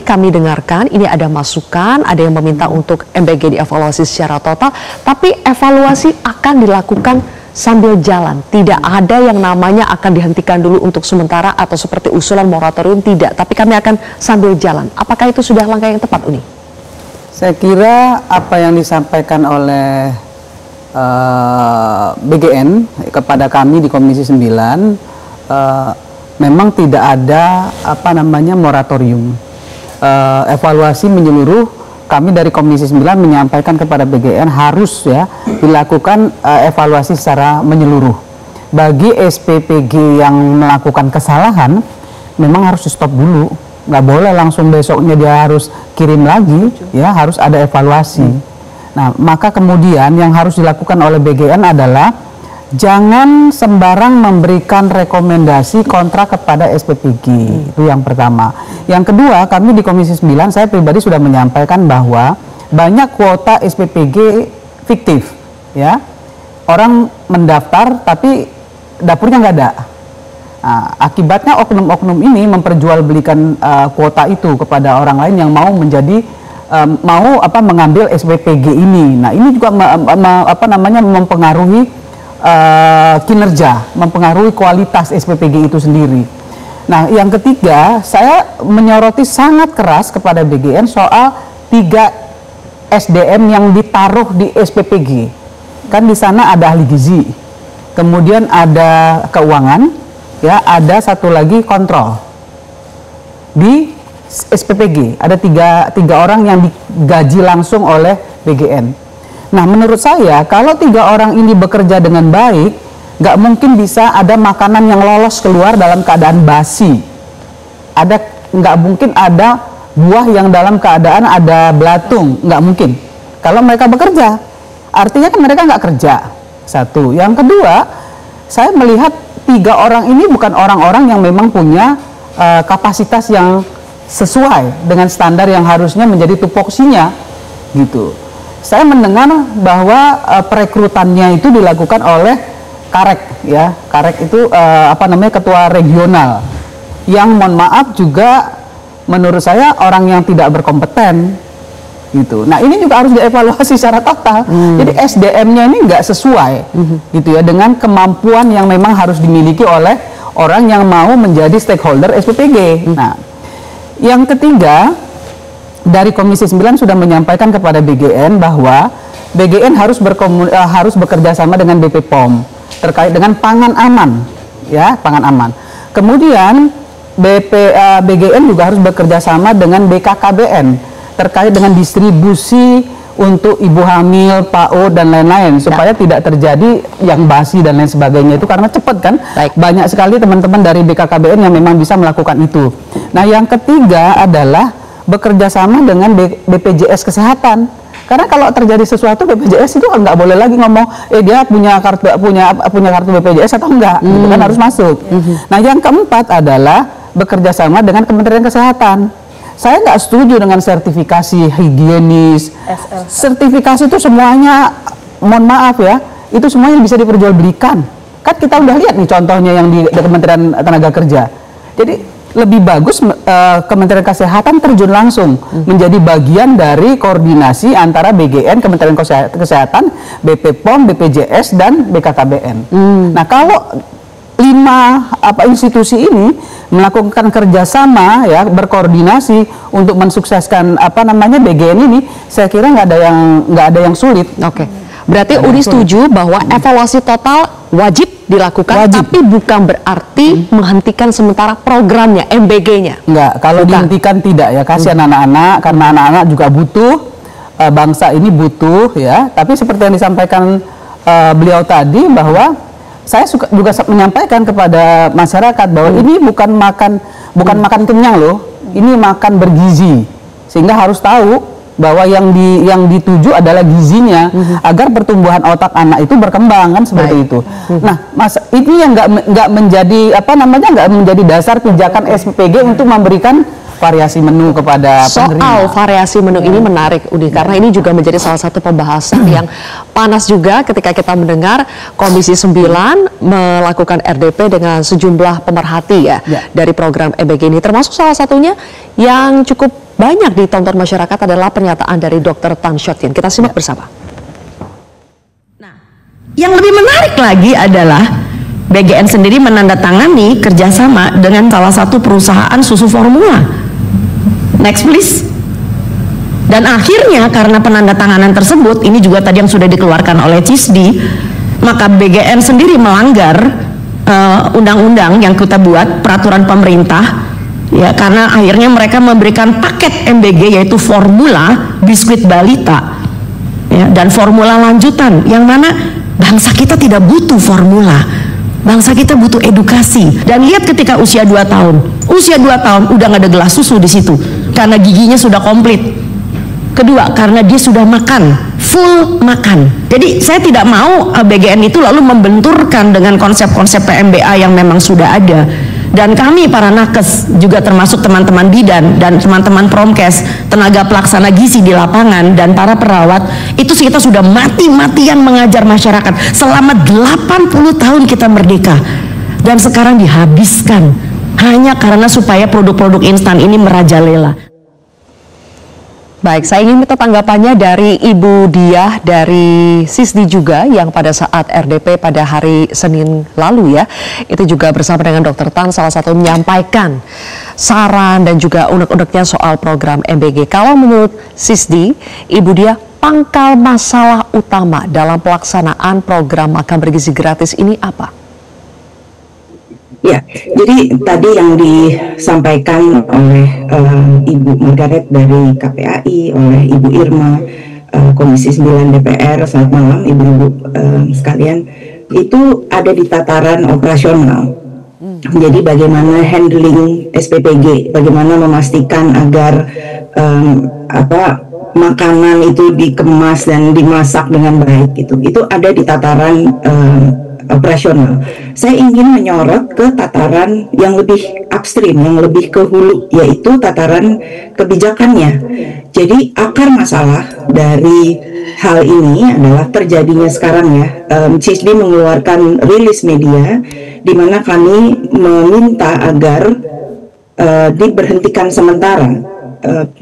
kami dengarkan ini ada masukan, ada yang meminta untuk MBG dievaluasi secara total, tapi evaluasi akan dilakukan sambil jalan, tidak ada yang namanya akan dihentikan dulu untuk sementara atau seperti usulan moratorium, tidak, tapi kami akan sambil jalan. Apakah itu sudah langkah yang tepat, Uni? Saya kira apa yang disampaikan oleh BGN kepada kami di Komisi 9 memang tidak ada moratorium. Evaluasi menyeluruh. Kami dari Komisi 9 menyampaikan kepada BGN harus dilakukan evaluasi secara menyeluruh. Bagi SPPG yang melakukan kesalahan, memang harus di stop dulu. Nggak boleh langsung besoknya dia harus kirim lagi, harus ada evaluasi. Nah, maka kemudian yang harus dilakukan oleh BGN adalah jangan sembarang memberikan rekomendasi kontrak kepada SPPG. Itu yang pertama. Yang kedua, kami di Komisi 9, saya pribadi sudah menyampaikan bahwa banyak kuota SPPG fiktif, orang mendaftar tapi dapurnya nggak ada. Nah, akibatnya oknum-oknum ini memperjualbelikan kuota itu kepada orang lain yang mau menjadi mengambil SPPG ini. Nah, ini juga mempengaruhi kinerja, mempengaruhi kualitas SPPG itu sendiri. Nah, yang ketiga, saya menyoroti sangat keras kepada BGN soal 3 SDM yang ditaruh di SPPG. Kan di sana ada ahli gizi, kemudian ada keuangan, ada satu lagi kontrol. Di SPPG ada tiga orang yang digaji langsung oleh BGN. Nah, menurut saya kalau 3 orang ini bekerja dengan baik, nggak mungkin bisa ada makanan yang lolos keluar dalam keadaan basi. Nggak mungkin ada buah yang dalam keadaan ada belatung, nggak mungkin. Kalau mereka bekerja, artinya kan mereka nggak kerja. Satu. Yang kedua, saya melihat 3 orang ini bukan orang-orang yang memang punya kapasitas yang sesuai dengan standar yang harusnya menjadi tupoksinya, gitu. Saya mendengar bahwa perekrutannya itu dilakukan oleh Karek, Karek itu ketua regional, yang mohon maaf juga menurut saya orang yang tidak berkompeten, gitu. Nah ini juga harus dievaluasi secara total. Jadi SDM-nya ini nggak sesuai, gitu ya, dengan kemampuan yang memang harus dimiliki oleh orang yang mau menjadi stakeholder SPPG. Nah, yang ketiga, dari Komisi 9 sudah menyampaikan kepada BGN bahwa BGN harus bekerja sama dengan BP POM terkait dengan pangan aman, ya, pangan aman. Kemudian BGN juga harus bekerja sama dengan BKKBN terkait dengan distribusi untuk ibu hamil, PAO dan lain-lain supaya tidak terjadi yang basi dan lain sebagainya itu, karena cepat kan. Banyak sekali teman-teman dari BKKBN yang memang bisa melakukan itu. Nah, yang ketiga adalah bekerja sama dengan BPJS Kesehatan. Karena kalau terjadi sesuatu BPJS itu nggak boleh lagi ngomong dia punya kartu BPJS atau enggak, itu kan harus masuk. Nah, yang keempat adalah bekerja sama dengan Kementerian Kesehatan. Saya nggak setuju dengan sertifikasi higienis. Sertifikasi itu semuanya, mohon maaf ya, itu semuanya bisa diperjualbelikan. Kan kita udah lihat nih contohnya yang di Kementerian Tenaga Kerja. Jadi lebih bagus Kementerian Kesehatan terjun langsung menjadi bagian dari koordinasi antara BGN, Kementerian Kesehatan, BP POM, BPJS dan BKKBN. Nah, kalau 5 institusi ini melakukan kerjasama, ya, berkoordinasi untuk mensukseskan BGN ini, saya kira nggak ada yang sulit. Berarti Uni setuju bahwa evaluasi total wajib dilakukan, tapi bukan berarti menghentikan sementara programnya, MBG-nya. Enggak, kalau dihentikan tidak, ya, kasihan anak-anak, karena anak-anak juga butuh, bangsa ini butuh, ya. Tapi seperti yang disampaikan beliau tadi, bahwa saya juga menyampaikan kepada masyarakat bahwa ini bukan makan kenyang loh, ini makan bergizi, sehingga harus tahu bahwa yang dituju adalah gizinya, agar pertumbuhan otak anak itu berkembang, kan seperti itu. Nah, ini yang nggak menjadi dasar pijakan SPPG untuk memberikan variasi menu kepada penerima. Soal variasi menu ini menarik, Uni, karena ini juga menjadi salah satu pembahasan yang panas juga ketika kita mendengar Komisi 9 melakukan RDP dengan sejumlah pemerhati dari program MBG ini, termasuk salah satunya yang cukup banyak ditonton masyarakat adalah pernyataan dari Dr. Tan Shot Yen. Kita simak bersama. Nah, yang lebih menarik lagi adalah BGN sendiri menandatangani kerjasama dengan salah satu perusahaan susu formula. Next please. Dan akhirnya karena penandatanganan tersebut, ini juga tadi yang sudah dikeluarkan oleh CISDI, maka BGN sendiri melanggar undang-undang yang kita buat, peraturan pemerintah, ya, karena akhirnya mereka memberikan paket MBG yaitu formula biskuit balita, ya, dan formula lanjutan, yang mana bangsa kita tidak butuh formula. Bangsa kita butuh edukasi. Dan lihat ketika usia 2 tahun, udah nggak ada gelas susu di situ karena giginya sudah komplit. Kedua, karena dia sudah makan, full makan. Jadi saya tidak mau BGN itu lalu membenturkan dengan konsep-konsep PMBA yang memang sudah ada. Dan kami para nakes, juga termasuk teman-teman bidan dan teman-teman promkes, tenaga pelaksana gizi di lapangan dan para perawat, itu kita sudah mati-matian mengajar masyarakat selama 80 tahun kita merdeka, dan sekarang dihabiskan hanya karena supaya produk-produk instan ini merajalela. Baik, saya ingin minta tanggapannya dari Ibu Diah dari CISDI juga, yang pada saat RDP pada hari Senin lalu, ya, itu juga bersama dengan Dr. Tan salah satu menyampaikan saran dan juga unek-uneknya soal program MBG. Kalau menurut CISDI, Ibu Diah, pangkal masalah utama dalam pelaksanaan program makan bergizi gratis ini apa? Ya, jadi tadi yang disampaikan oleh Ibu Margaret dari KPAI, oleh Ibu Irma, Komisi 9 DPR, selamat malam Ibu-Ibu sekalian, itu ada di tataran operasional. Jadi bagaimana handling SPPG, bagaimana memastikan agar makanan itu dikemas dan dimasak dengan baik, itu ada di tataran operasional. Saya ingin menyorot ke tataran yang lebih upstream, yang lebih ke hulu, yaitu tataran kebijakannya. Jadi akar masalah dari hal ini adalah terjadinya sekarang, ya, CISDI mengeluarkan rilis media di mana kami meminta agar diberhentikan sementara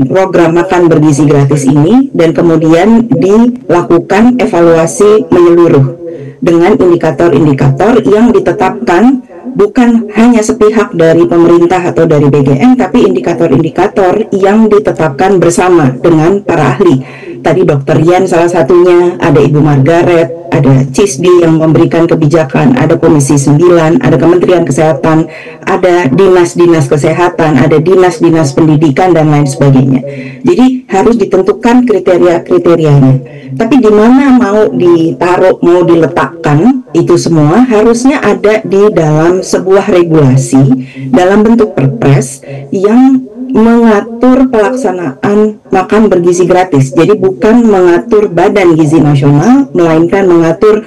program makan bergizi gratis ini, dan kemudian dilakukan evaluasi menyeluruh dengan indikator-indikator yang ditetapkan bukan hanya sepihak dari pemerintah atau dari BGN, tapi indikator-indikator yang ditetapkan bersama dengan para ahli. Tadi Dr. Yan salah satunya, ada Ibu Margaret, ada CISDI yang memberikan kebijakan, ada Komisi 9, ada Kementerian Kesehatan, ada dinas-dinas kesehatan, ada dinas-dinas pendidikan, dan lain sebagainya. Jadi harus ditentukan kriteria-kriterianya. Tapi di mana mau ditaruh, mau diletakkan, itu semua harusnya ada di dalam sebuah regulasi dalam bentuk perpres yang mengatur pelaksanaan makan bergizi gratis. Jadi bukan mengatur Badan Gizi Nasional, melainkan mengatur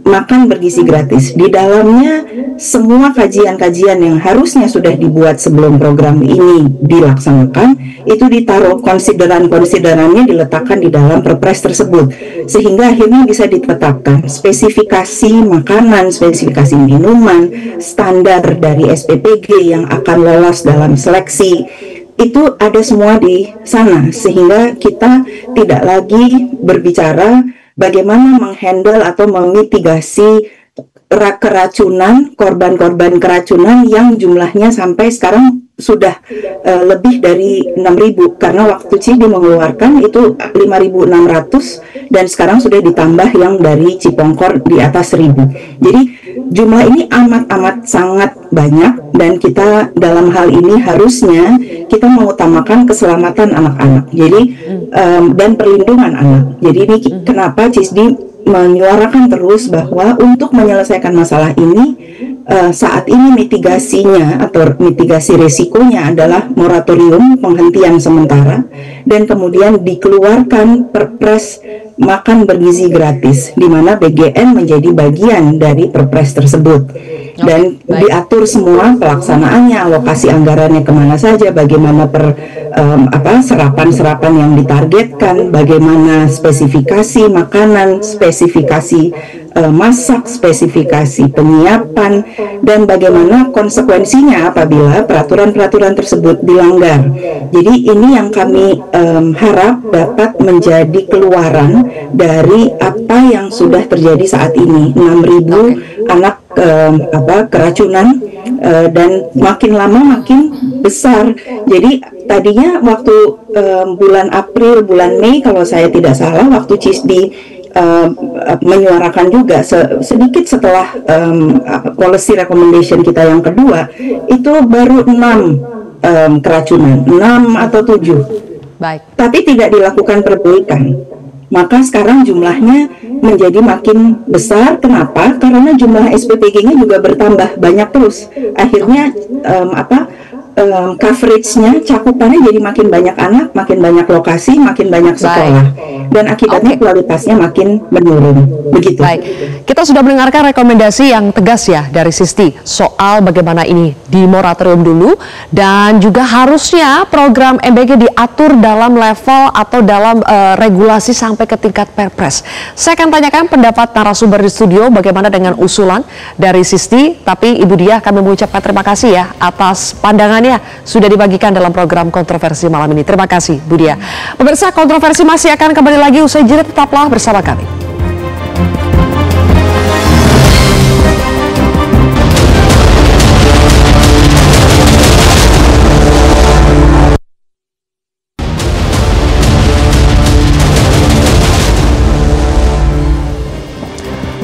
makan bergizi gratis. Di dalamnya semua kajian-kajian yang harusnya sudah dibuat sebelum program ini dilaksanakan, itu ditaruh, konsideran-konsiderannya diletakkan di dalam perpres tersebut, sehingga akhirnya bisa ditetapkan spesifikasi makanan, spesifikasi minuman, standar dari SPPG yang akan lolos dalam seleksi. Itu ada semua di sana, sehingga kita tidak lagi berbicara bagaimana menghandle atau memitigasi keracunan, korban-korban keracunan yang jumlahnya sampai sekarang sudah lebih dari 6.000, karena waktu CISDI mengeluarkan itu 5.600 dan sekarang sudah ditambah yang dari Cipongkor di atas 1.000. Jadi jumlah ini amat sangat banyak, dan kita dalam hal ini harusnya kita mengutamakan keselamatan anak-anak. Jadi dan perlindungan anak. Jadi ini kenapa CISDI menyuarakan terus bahwa untuk menyelesaikan masalah ini, saat ini mitigasinya atau mitigasi risikonya adalah moratorium, penghentian sementara, dan kemudian dikeluarkan perpres makan bergizi gratis, di mana BGN menjadi bagian dari perpres tersebut, dan diatur semua pelaksanaannya, alokasi anggarannya kemana saja, bagaimana serapan-serapan yang ditargetkan, bagaimana spesifikasi makanan, spesifikasi masak, spesifikasi penyiapan, dan bagaimana konsekuensinya apabila peraturan-peraturan tersebut dilanggar. Jadi ini yang kami harap dapat menjadi keluaran dari apa yang sudah terjadi saat ini. 6.000 anak keracunan, dan makin lama makin besar. Jadi tadinya waktu bulan April, bulan Mei kalau saya tidak salah, waktu CISDI menyuarakan juga sedikit setelah policy recommendation kita yang kedua, itu baru 6 keracunan, 6 atau 7. Baik. Tapi tidak dilakukan perbaikan. Maka sekarang jumlahnya menjadi makin besar. Kenapa? Karena jumlah SPPG-nya juga bertambah banyak terus. Akhirnya coverage-nya, cakupannya jadi makin banyak anak, makin banyak lokasi, makin banyak sekolah, dan akibatnya kualitasnya makin menurun. Begitu. Baik, kita sudah mendengarkan rekomendasi yang tegas ya dari CISDI soal bagaimana ini di moratorium dulu, dan juga harusnya program MBG diatur dalam level atau dalam regulasi sampai ke tingkat perpres. Saya akan tanyakan pendapat narasumber di studio bagaimana dengan usulan dari CISDI, tapi Ibu Diah, kami mengucapkan terima kasih ya atas pandangan sudah dibagikan dalam program kontroversi malam ini. Terima kasih Bu Diah. Pemirsa, kontroversi masih akan kembali lagi usai jeda, tetaplah bersama kami.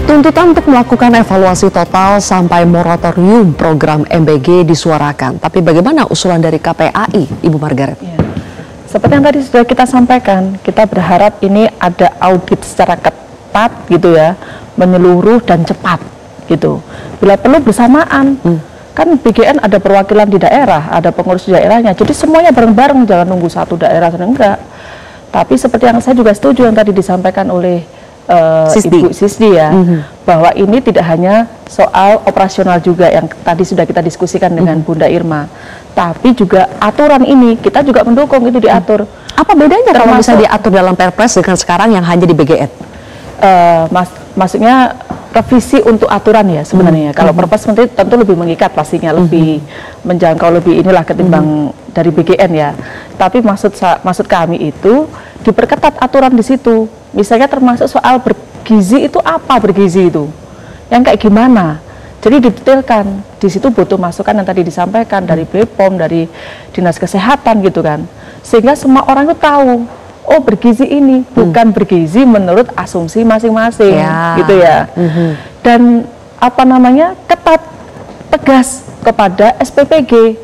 Tuntutan untuk melakukan evaluasi total sampai moratorium program MBG disuarakan. Tapi bagaimana usulan dari KPAI, Ibu Margaret? Ya. Seperti yang tadi sudah kita sampaikan, kita berharap ini ada audit secara ketat gitu ya, menyeluruh dan cepat gitu. Bila perlu bersamaan, kan BGN ada perwakilan di daerah, ada pengurus daerahnya, jadi semuanya bareng-bareng, jangan nunggu satu daerah, enggak. Tapi seperti yang saya juga setuju yang tadi disampaikan oleh Ibu CISDI ya, bahwa ini tidak hanya soal operasional juga yang tadi sudah kita diskusikan dengan Bunda Irma, tapi juga aturan ini kita juga mendukung itu diatur. Apa bedanya kalau bisa diatur dalam Perpres dengan sekarang yang hanya di BGN? Maksudnya revisi untuk aturan ya sebenarnya. Kalau Perpres Menteri tentu lebih mengikat pastinya, lebih menjangkau, lebih inilah ketimbang dari BGN ya. Tapi maksud kami itu diperketat aturan di situ. Misalnya termasuk soal bergizi itu apa bergizi itu, yang kayak gimana. Jadi didetailkan. Di situ butuh masukan yang tadi disampaikan dari BPOM, dari Dinas Kesehatan gitu kan. Sehingga semua orang itu tahu, oh bergizi ini bukan bergizi menurut asumsi masing-masing gitu ya. Dan apa namanya, ketat, tegas kepada SPPG.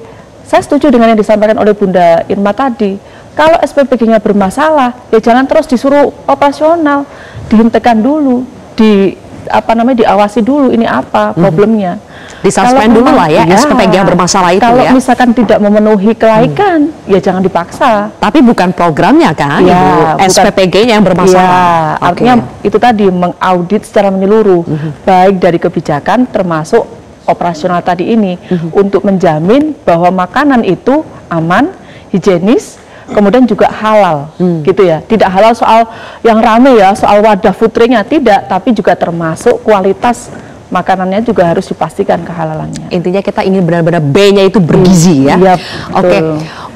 Saya setuju dengan yang disampaikan oleh Bunda Irma tadi. Kalau SPPG-nya bermasalah, ya jangan terus disuruh operasional, dihentikan dulu, diawasi dulu ini apa problemnya. Disuspend dulu lah ya, SPPG yang bermasalah itu kalau ya. Kalau misalkan tidak memenuhi kelaikan, ya jangan dipaksa. Tapi bukan programnya kan, ya, SPPG-nya yang bermasalah. Ya, artinya itu tadi mengaudit secara menyeluruh, baik dari kebijakan termasuk operasional tadi ini, untuk menjamin bahwa makanan itu aman, higienis, kemudian juga halal, gitu ya. Tidak halal soal yang rame ya, soal wadah foodtrucknya tidak, tapi juga termasuk kualitas makanannya juga harus dipastikan kehalalannya. Intinya kita ingin benar-benar B-nya itu bergizi ya. Iya, Oke.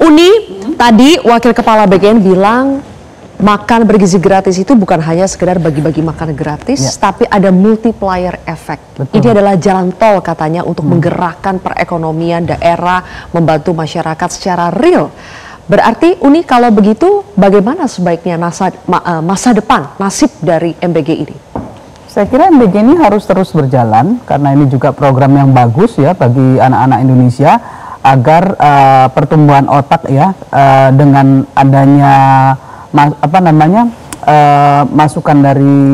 Uni, tadi Wakil Kepala BGN bilang makan bergizi gratis itu bukan hanya sekedar bagi-bagi makan gratis, tapi ada multiplier effect. Ini adalah jalan tol katanya untuk menggerakkan perekonomian daerah, membantu masyarakat secara real. Berarti Uni, kalau begitu bagaimana sebaiknya masa depan nasib dari MBG ini? Saya kira MBG ini harus terus berjalan karena ini juga program yang bagus ya bagi anak-anak Indonesia agar pertumbuhan otak ya dengan adanya masukan dari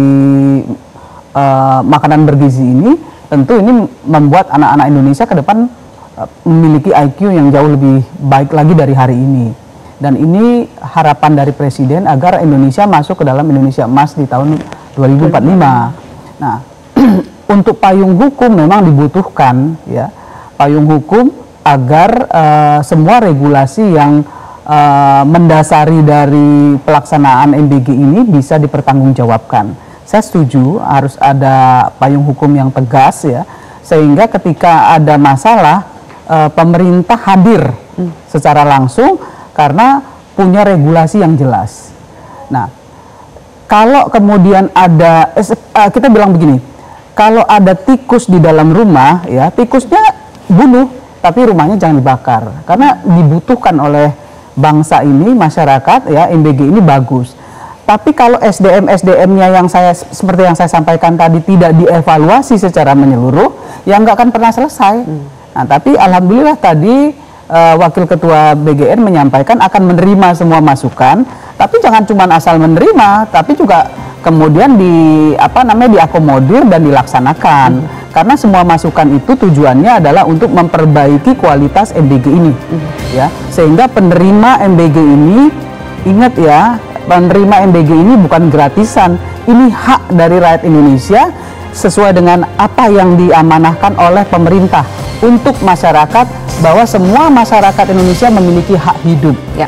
makanan bergizi ini, tentu ini membuat anak-anak Indonesia ke depan memiliki IQ yang jauh lebih baik lagi dari hari ini. Dan ini harapan dari Presiden agar Indonesia masuk ke dalam Indonesia Emas di tahun 2045. Nah, untuk payung hukum memang dibutuhkan ya, payung hukum agar semua regulasi yang mendasari dari pelaksanaan MBG ini bisa dipertanggungjawabkan. Saya setuju harus ada payung hukum yang tegas ya, sehingga ketika ada masalah pemerintah hadir secara langsung karena punya regulasi yang jelas. Nah, kalau kemudian ada, kita bilang begini, kalau ada tikus di dalam rumah, ya tikusnya bunuh, tapi rumahnya jangan dibakar, karena dibutuhkan oleh bangsa ini, masyarakat, ya MBG ini bagus. Tapi kalau SDM-nya yang seperti yang saya sampaikan tadi tidak dievaluasi secara menyeluruh, ya nggak akan pernah selesai. Nah, tapi alhamdulillah tadi Wakil Ketua BGN menyampaikan akan menerima semua masukan, tapi jangan cuma asal menerima, tapi juga kemudian diakomodir dan dilaksanakan. Karena semua masukan itu tujuannya adalah untuk memperbaiki kualitas MBG ini, ya. Sehingga penerima MBG ini, ingat ya, penerima MBG ini bukan gratisan, ini hak dari rakyat Indonesia sesuai dengan apa yang diamanahkan oleh pemerintah untuk masyarakat, bahwa semua masyarakat Indonesia memiliki hak hidup. Ya.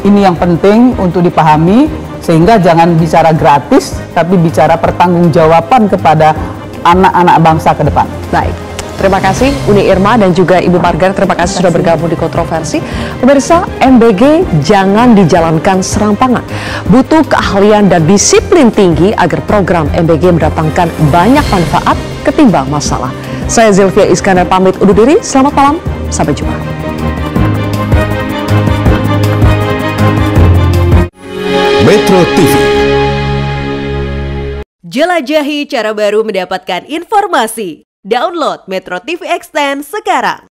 Ini yang penting untuk dipahami, sehingga jangan bicara gratis, tapi bicara pertanggungjawaban kepada anak-anak bangsa ke depan. Baik. Terima kasih Uni Irma dan juga Ibu Margaret, terima kasih sudah bergabung di Kontroversi. Pemirsa, MBG jangan dijalankan serampangan. Butuh keahlian dan disiplin tinggi agar program MBG mendatangkan banyak manfaat ketimbang masalah. Saya Zilvia Iskandar pamit undur diri, selamat malam, sampai jumpa. Metro TV. Jelajahi cara baru mendapatkan informasi. Download Metro TV Extend sekarang.